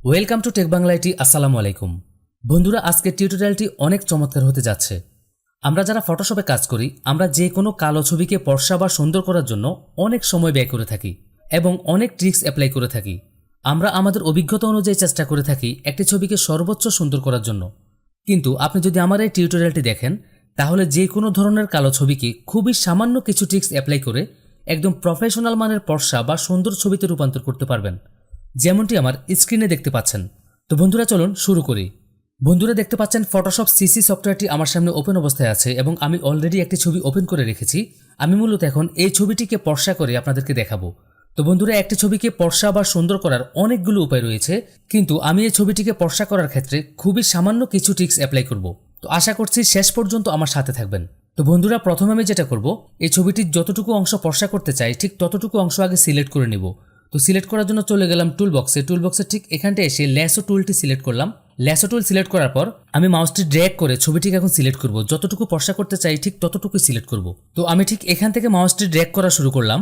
Welcome to tech Bangla IT. আসসালামু আলাইকুম বন্ধুরা, আজকের টিউটোরিয়ালটি অনেক চমৎকার হতে যাচ্ছে। আমরা যারা ফটোশপে কাজ করি, আমরা যে কোনো কালো ছবিকে ফর্সা বা সুন্দর করার জন্য অনেক সময় ব্যয় করে থাকি এবং অনেক ট্রিক্স অ্যাপ্লাই করে থাকি। আমরা আমাদের অভিজ্ঞতা অনুযায়ী চেষ্টা করে থাকি একটি ছবিকে সর্বোচ্চ সুন্দর করার জন্য। কিন্তু আপনি যদি আমার এই টিউটোরিয়ালটি দেখেন, তাহলে যে কোনো ধরনের কালো ছবিকে খুবই সামান্য কিছু ট্রিক্স অ্যাপ্লাই করে একদম প্রফেশনাল মানের ফর্সা বা সুন্দর ছবিতে রূপান্তর করতে পারবেন, যেমনটি আমার স্ক্রিনে দেখতে পাচ্ছেন। তো বন্ধুরা, চলুন শুরু করি। বন্ধুরা, দেখতে পাচ্ছেন ফটোশপ সিসি সফটওয়্যারটি আমার সামনে ওপেন অবস্থায় আছে এবং আমি অলরেডি একটি ছবি ওপেন করে রেখেছি। আমি মূলত এখন এই ছবিটিকে ফর্সা করে আপনাদেরকে দেখাবো। তো বন্ধুরা, একটি ছবিকে ফর্সা বা সুন্দর করার অনেকগুলো উপায় রয়েছে, কিন্তু আমি এই ছবিটিকে ফর্সা করার ক্ষেত্রে খুবই সামান্য কিছু ট্রিক্স অ্যাপ্লাই করব। তো আশা করছি শেষ পর্যন্ত আমার সাথে থাকবেন। তো বন্ধুরা, প্রথমে আমি যেটা করব, এই ছবিটির যতটুকু অংশ ফর্সা করতে চাই ঠিক ততটুকু অংশ আগে সিলেক্ট করে নিব। তো সিলেক্ট করার জন্য চলে গেলাম টুল বক্সে ঠিক এখানটা এসে ল্যাসো টুলটি সিলেক্ট করলাম। ল্যাসো টুল সিলেক্ট করার পর আমি মাউসটি ড্র্যাগ করে ছবিটিকে এখন সিলেক্ট করব। যতটুকু ফর্সা করতে চাই ঠিক ততটুকুই সিলেক্ট করব। তো আমি ঠিক এখান থেকে মাউসটি ড্র্যাগ করা শুরু করলাম।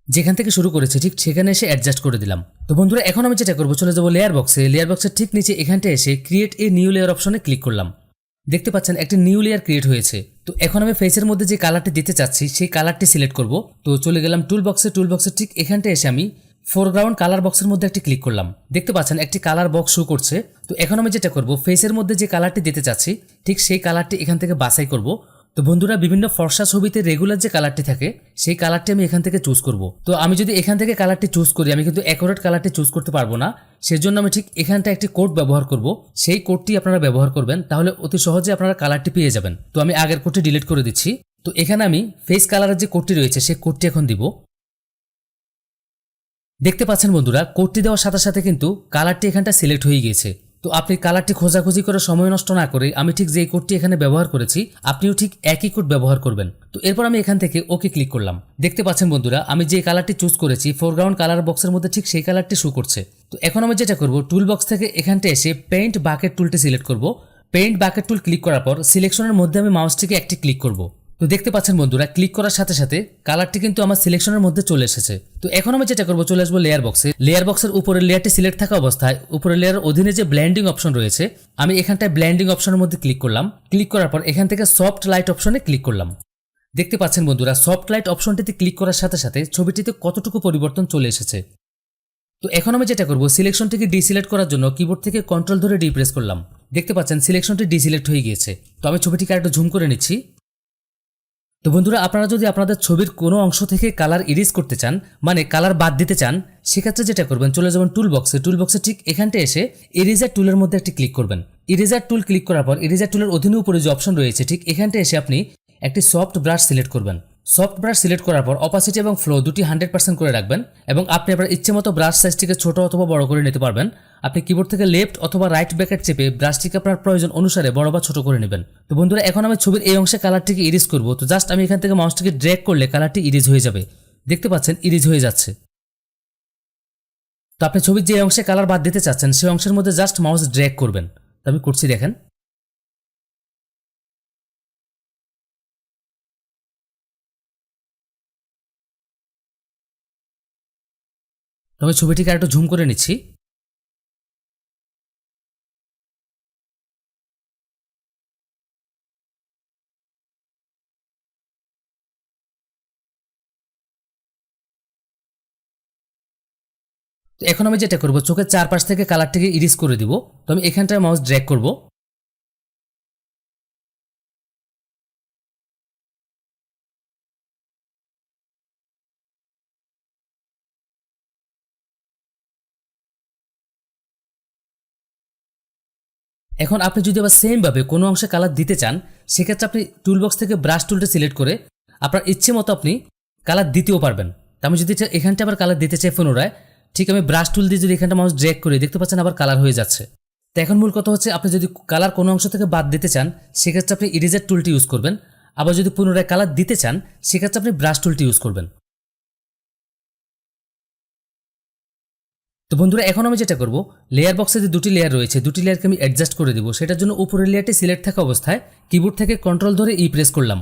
যেখান থেকে শুরু করেছি ঠিক সেখানে এসে অ্যাডজাস্ট করে দিলাম। তো বন্ধুরা, এখন আমি যেটা করব, চলে যাবো লেয়ার বক্সের ঠিক নিচে এখানটা এসে ক্রিয়েট এ নিউ লেয়ার অপশনে ক্লিক করলাম। দেখতে পাচ্ছেন একটি নিউ লেয়ার ক্রিয়েট হয়েছে। তো এখন আমি ফেসের মধ্যে যে কালারটি দিতে চাচ্ছি সেই কালারটি সিলেক্ট করব। তো চলে গেলাম টুল বক্সে ঠিক এখানটা এসে আমি ফোরগ্রাউন্ড কালার বক্সের মধ্যে একটি ক্লিক করলাম। দেখতে পাচ্ছেন একটি কালার বক্স শো করছে। তো এখন আমি যেটা করব, ফেসের মধ্যে যে কালারটি দিতে চাচ্ছি ঠিক সেই কালারটি এখান থেকে বাছাই করব। তো বন্ধুরা, বিভিন্ন ফর্সা ছবিতে রেগুলার যে কালারটি থাকে সেই কালারটি আমি এখান থেকে চুজ করব। তো আমি যদি এখান থেকে কালারটি চুজ করি, আমি কিন্তু অ্যাকুরেট কালারটি চুজ করতে পারবো না। সেজন্য আমি ঠিক এখানটা একটি কোড ব্যবহার করব। সেই কোডটি আপনারা ব্যবহার করবেন, তাহলে অতি সহজে আপনারা কালারটি পেয়ে যাবেন। তো আমি আগের কোডটি ডিলিট করে দিচ্ছি। তো এখানে আমি ফেস কালারের যে কোডটি রয়েছে সেই কোডটি এখন দিব। দেখতে পাচ্ছেন বন্ধুরা, কোডটি দেওয়ার সাথে সাথে কিন্তু কালারটি এখানটা সিলেক্ট হয়ে গিয়েছে। তো আপনি কালারটি খোঁজাখুঁজি করে সময় নষ্ট না করে আমি ঠিক যেই কোডটি এখানে ব্যবহার করেছি আপনিও ঠিক একই কোড ব্যবহার করবেন। তো এরপর আমি এখান থেকে ওকে ক্লিক করলাম। দেখতে পাচ্ছেন বন্ধুরা, আমি যে কালারটি চুজ করেছি ফোরগ্রাউন্ড কালার বক্সের মধ্যে ঠিক সেই কালারটি শো করছে। তো এখন আমি যেটা করব, টুল বক্স থেকে এখানটা এসে পেইন্ট বাকেট টুলটি সিলেক্ট করব। পেইন্ট বাকেট টুল ক্লিক করার পর সিলেকশনের মধ্যে আমি মাউসটিকে একটি ক্লিক করব। তো দেখতে পাচ্ছেন বন্ধুরা, ক্লিক করার সাথে সাথে কালারটি কিন্তু আমার সিলেকশনের মধ্যে চলে এসেছে। তো এখন আমি যেটা করব, চলে আসবো লেয়ার বক্সের উপরের লেয়ারটি সিলেক্ট থাকা অবস্থায় উপরের লেয়ারের অধীনে যে ব্লেন্ডিং অপশন রয়েছে আমি এখানটায় ব্লেন্ডিং অপশনের মধ্যে ক্লিক করলাম। ক্লিক করার পর এখান থেকে সফট লাইট অপশনে ক্লিক করলাম। দেখতে পাচ্ছেন বন্ধুরা, সফট লাইট অপশনটিতে ক্লিক করার সাথে সাথে ছবিটিতে কতটুকু পরিবর্তন চলে এসেছে। তো এখন আমি যেটা করব, সিলেকশনটিকে ডিসিলেক্ট করার জন্য কিবোর্ড থেকে কন্ট্রোল ধরে ডি প্রেস করলাম। দেখতে পাচ্ছেন সিলেকশনটি ডিসিলেক্ট হয়ে গিয়েছে। তো আমি ছবিটিকে আরেকটু জুম করে নিচ্ছি। তো বন্ধুরা, আপনারা যদি আপনাদের ছবির কোনো অংশ থেকে কালার ইরেজ করতে চান, মানে কালার বাদ দিতে চান, সেক্ষেত্রে যেটা করবেন, চলে যাবেন টুল বক্সে ঠিক এখানটা এসে ইরেজার টুলের মধ্যে একটি ক্লিক করবেন। ইরেজার টুল ক্লিক করার পর ইরেজার টুলের অধীনে উপরে যে অপশন রয়েছে ঠিক এখানটা এসে আপনি একটি সফট ব্রাশ সিলেক্ট করবেন। সফট ব্রাশ সিলেক্ট করার পর অপাসিটি এবং ফ্লো দুটি 100% করে রাখবেন এবং আপনি আপনার ইচ্ছে মতো ব্রাশ সাইজটিকে ছোট অথবা বড় করে নিতে পারবেন। আপনি কিবোর্ড থেকে লেফট অথবা রাইট ব্র্যাকেট চেপে ব্রাশটিকে আপনার প্রয়োজন অনুসারে বড় বা ছোট করে নেবেন। তো বন্ধুরা, এখন আমি ছবির এই অংশে কালারটিকে ইরেজ করব। তো জাস্ট আমি এখান থেকে মাউসটিকে ড্র্যাগ করলে কালারটি ইরেজ হয়ে যাবে। দেখতে পাচ্ছেন ইরেজ হয়ে যাচ্ছে। তো আপনি ছবির যে অংশে কালার বাদ দিতে চাচ্ছেন সেই অংশের মধ্যে জাস্ট মাউস ড্র্যাগ করবেন। তো আমি করছি, দেখেন। তো আমি ছবিটিকে আরেকটু ঝুম করে নিচ্ছি। তো এখন আমি যেটা করব, চোখের চারপাশ থেকে কালারটিকে ইরেজ করে দিব। তো আমি এখানটায় মাউস ড্র্যাগ করব। এখন আপনি যদি আবার সেম ভাবে কোনো অংশে কালার দিতে চান, সেক্ষেত্রে আপনি টুলবক্স থেকে ব্রাশ টুলটা সিলেক্ট করে আপনার ইচ্ছে মতো আপনি কালার দিতেও পারবেন। তো আমি যদি এখানটা আবার কালার দিতে চাই পুনরায়, ঠিক আমি ব্রাশ টুল দিয়ে যদি এখানটা মাউস ড্র্যাগ করি, দেখতে পাচ্ছেন আবার কালার হয়ে যাচ্ছে। তো এখন মূল কথা হচ্ছে, আপনি যদি কালার কোনো অংশ থেকে বাদ দিতে চান সেক্ষেত্রে আপনি ইরেজার টুলটি ইউজ করবেন। আবার যদি পুনরায় কালার দিতে চান সেক্ষেত্রে আপনি ব্রাশ টুলটি ইউজ করবেন। তো বন্ধুরা, এখন আমি যেটা করব, লেয়ার বক্সে যে দুটি লেয়ার রয়েছে দুটি লেয়ারকে আমি অ্যাডজাস্ট করে দিব। সেটার জন্য উপরের লেয়ারটি সিলেক্ট থাকা অবস্থায় কিবোর্ড থেকে কন্ট্রোল ধরে প্রেস করলাম।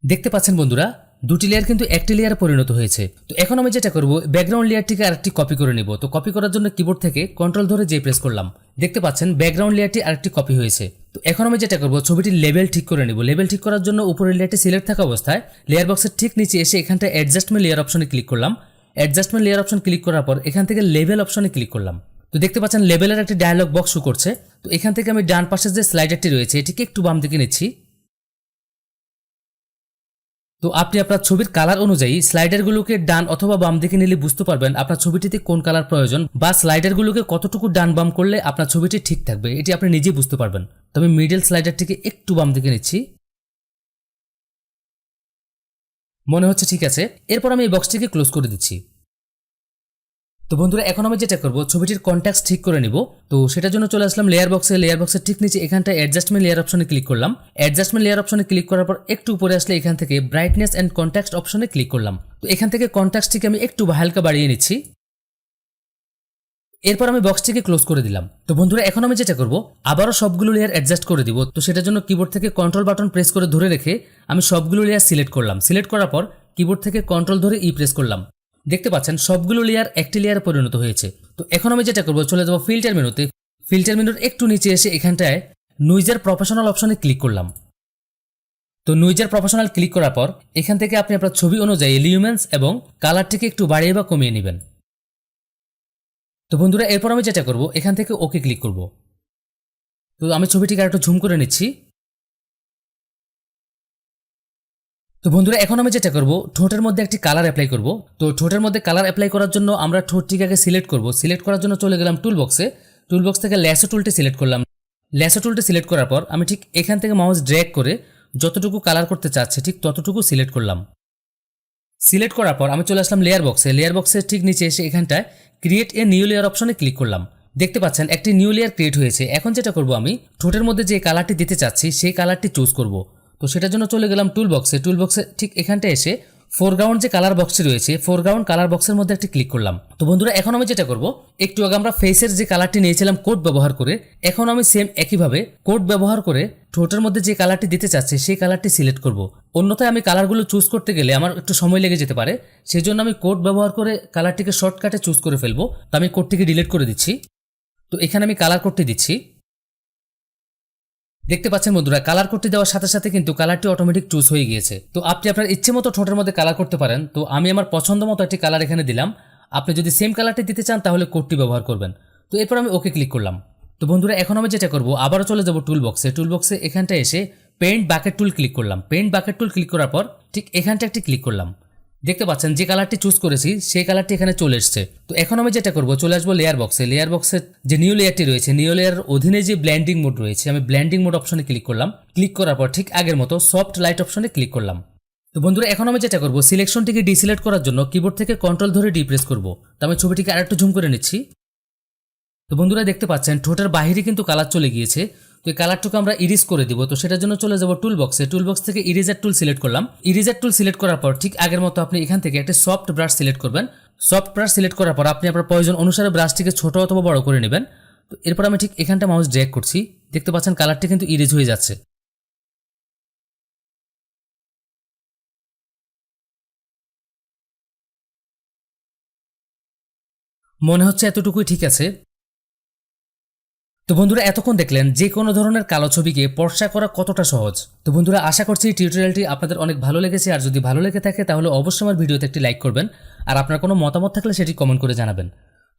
দেখতে পাচ্ছেন বন্ধুরা, দুটি লেয়ার কিন্তু একটি লেয়ারে পরিণত হয়েছে। তো এখন আমি যেটা করব, ব্যাকগ্রাউন্ড লেয়ারটিকে আরেকটি কপি করে নিব। তো কপি করার জন্য কিবোর্ড থেকে কন্ট্রোল ধরে যে প্রেস করলাম, দেখতে পাচ্ছেন ব্যাকগ্রাউন্ড লেয়ারটি আরেকটি কপি হয়েছে। তো এখন আমি যেটা করব, ছবিটির লেভেল ঠিক করে নিব। লেভেল ঠিক করার জন্য উপরের লেয়ারটি সিলেক্ট থাকা অবস্থায় লেয়ার বক্সের ঠিক নিচে এসে এখানটা অ্যাডজাস্টমেন্ট লেয়ার অপশনে ক্লিক করলাম। অ্যাডজাস্টমেন্ট লেয়ার অপশন ক্লিক করার পর এখান থেকে লেভেল অপশনে ক্লিক করলাম। তো দেখতে পাচ্ছেন লেভেলের একটি ডায়ালগ বক্স শো করছে। তো এখান থেকে আমি ডান পাশে যে স্লাইডারটি রয়েছে এটিকে একটু বাম দিকে নিচ্ছি। তো আপনি আপনার ছবির কালার অনুযায়ী স্লাইডারগুলোকে ডান অথবা বাম দিকে নিলে বুঝতে পারবেন আপনার ছবিটিতে কোন কালার প্রয়োজন, বা স্লাইডারগুলোকে কতটুকু ডান বাম করলে আপনার ছবিটি ঠিক থাকবে, এটি আপনি নিজেই বুঝতে পারবেন। তো আমি মিডল স্লাইডারটিকে একটু বাম দিকে নিচ্ছি, মনে হচ্ছে ঠিক আছে। এরপর আমি এই বক্সটিকে ক্লোজ করে দিচ্ছি। তো বন্ধুরা এখন আমি যেটা করব, ছবিটির কন্ট্যাক্ট ঠিক করে নিব। তো সেটার জন্য চলে আসলাম লেয়ার বক্সে। লেয়ার বক্সের ঠিক নিচে এখানটা অ্যাডজাস্টমেন্ট লেয়ার অপশনে ক্লিক করলাম। অ্যাডজাস্টমেন্ট লেয়ার অপশনে ক্লিক করার পর একটু উপরে আসলে এখান থেকে ব্রাইটনেস এন্ড কন্ট্রাস্ট অপশনে ক্লিক করলাম। তো এখান থেকে কন্ট্রাস্টটিকে আমি একটু হালকা বাড়িয়ে নিচ্ছি। এরপর আমি বক্সটিকে ক্লোজ করে দিলাম। তো বন্ধুরা এখন আমি যেটা করব, আবারও সবগুলো লেয়ার অ্যাডজাস্ট করে দিব। তো সেটার জন্য কিবোর্ড থেকে কন্ট্রোল বাটন প্রেস করে ধরে রেখে আমি সবগুলো লেয়ার সিলেক্ট করলাম। সিলেক্ট করার পর কিবোর্ড থেকে কন্ট্রোল ধরে প্রেস করলাম। দেখতে পাচ্ছেন সবগুলো লেয়ার একটি লেয়ারে পরিণত হয়েছে। তো এখন আমি যেটা করব, চলে যাব ফিল্টার মেনুতে। ফিল্টার মেনুর একটু নিচে এসে এখানটায় নুইজার প্রফেশনাল অপশনে ক্লিক করলাম। তো নুইজার প্রফেশনাল ক্লিক করার পর এখান থেকে আপনি আপনার ছবি অনুযায়ী লিউমেন্স এবং কালারটিকে একটু বাড়িয়ে বা কমিয়ে নেবেন। তো বন্ধুরা এরপর আমি যেটা করব, এখান থেকে ওকে ক্লিক করব। তো আমি ছবিটিকে আরেকটু ঝুম করে নিচ্ছি। তো বন্ধুরা এখন আমি যেটা করব, ঠোঁটের মধ্যে একটি কালার অ্যাপ্লাই করব। তো ঠোঁটের মধ্যে কালার অ্যাপ্লাই করার জন্য আমরা ঠোঁটটিকে আগে সিলেক্ট করব। সিলেক্ট করার জন্য চলে গেলাম টুল বক্সে। টুল বক্স থেকে ল্যাসো টুলটি সিলেক্ট করলাম। ল্যাসো টুলটি সিলেক্ট করার পর আমি ঠিক এখান থেকে মাউস ড্র্যাগ করে যতটুকু কালার করতে চাচ্ছি ঠিক ততটুকু সিলেক্ট করলাম। সিলেক্ট করার পর আমি চলে আসলাম লেয়ার বক্সে। লেয়ার বক্সের ঠিক নিচে এসে এখানটায় ক্রিয়েট এ নিউ লেয়ার অপশনে ক্লিক করলাম। দেখতে পাচ্ছেন একটি নিউ লেয়ার ক্রিয়েট হয়েছে। এখন যেটা করব, আমি ঠোঁটের মধ্যে যে কালারটি দিতে চাচ্ছি সেই কালারটি চুজ করব। তো সেটার জন্য চলে গেলাম টুল বক্সে। টুল বক্সে ঠিক এখানটায় এসে ফোরগ্রাউন্ড যে কালার বক্সটি রয়েছে, ফোরগ্রাউন্ড কালার বক্সের মধ্যে একটি ক্লিক করলাম। তো বন্ধুরা এখন আমি যেটা করব, একটু আগে আমরা ফেসের যে কালারটি নিয়েছিলাম কোড ব্যবহার করে, এখন আমি সেম একইভাবে কোড ব্যবহার করে ঠোঁটের মধ্যে যে কালারটি দিতে চাচ্ছি সেই কালারটি সিলেক্ট করব। অন্যথায় আমি কালারগুলো চুজ করতে গেলে আমার একটু সময় লেগে যেতে পারে, সেজন্য আমি কোড ব্যবহার করে কালারটিকে শর্টকাটে চুজ করে ফেলবো। তো আমি কোডটিকে ডিলিট করে দিচ্ছি। তো এখানে আমি কালার কোডটি দিচ্ছি। দেখতে পাচ্ছেন বন্ধুরা, কালার কোডটি দেওয়ার সাথে সাথে কিন্তু কালারটি অটোমেটিক চুজ হয়ে গিয়েছে। তো আপনি আপনার ইচ্ছে মতো ঠোঁটের মধ্যে কালার করতে পারেন। তো আমি আমার পছন্দ মতো একটি কালার এখানে দিলাম। আপনি যদি সেম কালারটি দিতে চান তাহলে কোডটি ব্যবহার করবেন। তো এরপর আমি ওকে ক্লিক করলাম। তো বন্ধুরা এখন আমি যেটা করব, আবারও চলে যাব টুল বক্সে। টুল বক্সে এখানটা এসে পেইন্ট বাকেট টুল ক্লিক করলাম। পেইন্ট বাকেট টুল ক্লিক করার পর ঠিক এখানটা একটি ক্লিক করলাম। দেখতে পাচ্ছেন যে কালারটি চুজ করেছি সেই কালারটি এখানে চলে এসছে। তো এখন আমি যেটা করব, চলে আসবো লেয়ার বক্সে। লেয়ার বক্সের যে নিউ লেয়ারটি রয়েছে, নিউ লেয়ার অধীনে যে ব্ল্যান্ডিং মোড রয়েছে, আমি ব্ল্যান্ডিং মোড অপশনে ক্লিক করলাম। ক্লিক করার পর ঠিক আগের মতো সফট লাইট অপশনে ক্লিক করলাম। তো বন্ধুরা এখন আমি যেটা করব, সিলেকশনটিকে ডিসিলেক্ট করার জন্য কিবোর্ড থেকে কন্ট্রোল ধরে প্রেস করব। তো আমি ছবিটিকে আরেকটু জুম করে নিচ্ছি। তো বন্ধুরা দেখতে পাচ্ছেন ঠোঁটের বাইরে কিন্তু কালার চলে গিয়েছে। তো এই কালারটুকু আমরা ইরেজ করে দিব। তো সেটার জন্য চলে যাব টুল বক্সে। টুল বক্স থেকে ইরেজার টুল সিলেক্ট করলাম। ইরেজার টুল সিলেক্ট করার পর ঠিক আগের মতো আপনি এখান থেকে একটা সফট ব্রাশ সিলেক্ট করবেন। সফট ব্রাশ সিলেক্ট করার পর আপনি আপনার প্রয়োজন অনুসারে ব্রাশটিকে ছোট অথবা বড় করে নেবেন। তো এরপর আমি ঠিক এখানটা মাউস ড্র্যাগ করছি। দেখতে পাচ্ছেন কালারটি কিন্তু ইরেজ হয়ে যাচ্ছে। মনে হচ্ছে এতটুকুই ঠিক আছে। তো বন্ধুরা এতক্ষণ দেখলেন যে কোনো ধরনের কালো ছবিকে ফর্সা করা কতটা সহজ। তো বন্ধুরা আশা করছি এই টিউটোরিয়ালটি আপনাদের অনেক ভালো লেগেছে। আর যদি ভালো লেগে থাকে তাহলে অবশ্যই আমার ভিডিওতে একটি লাইক করবেন। আর আপনার কোনো মতামত থাকলে সেটি কমেন্ট করে জানাবেন।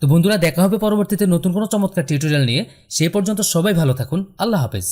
তো বন্ধুরা দেখা হবে পরবর্তীতে নতুন কোনো চমৎকার টিউটোরিয়াল নিয়ে। সেই পর্যন্ত সবাই ভালো থাকুন। আল্লাহ হাফেজ।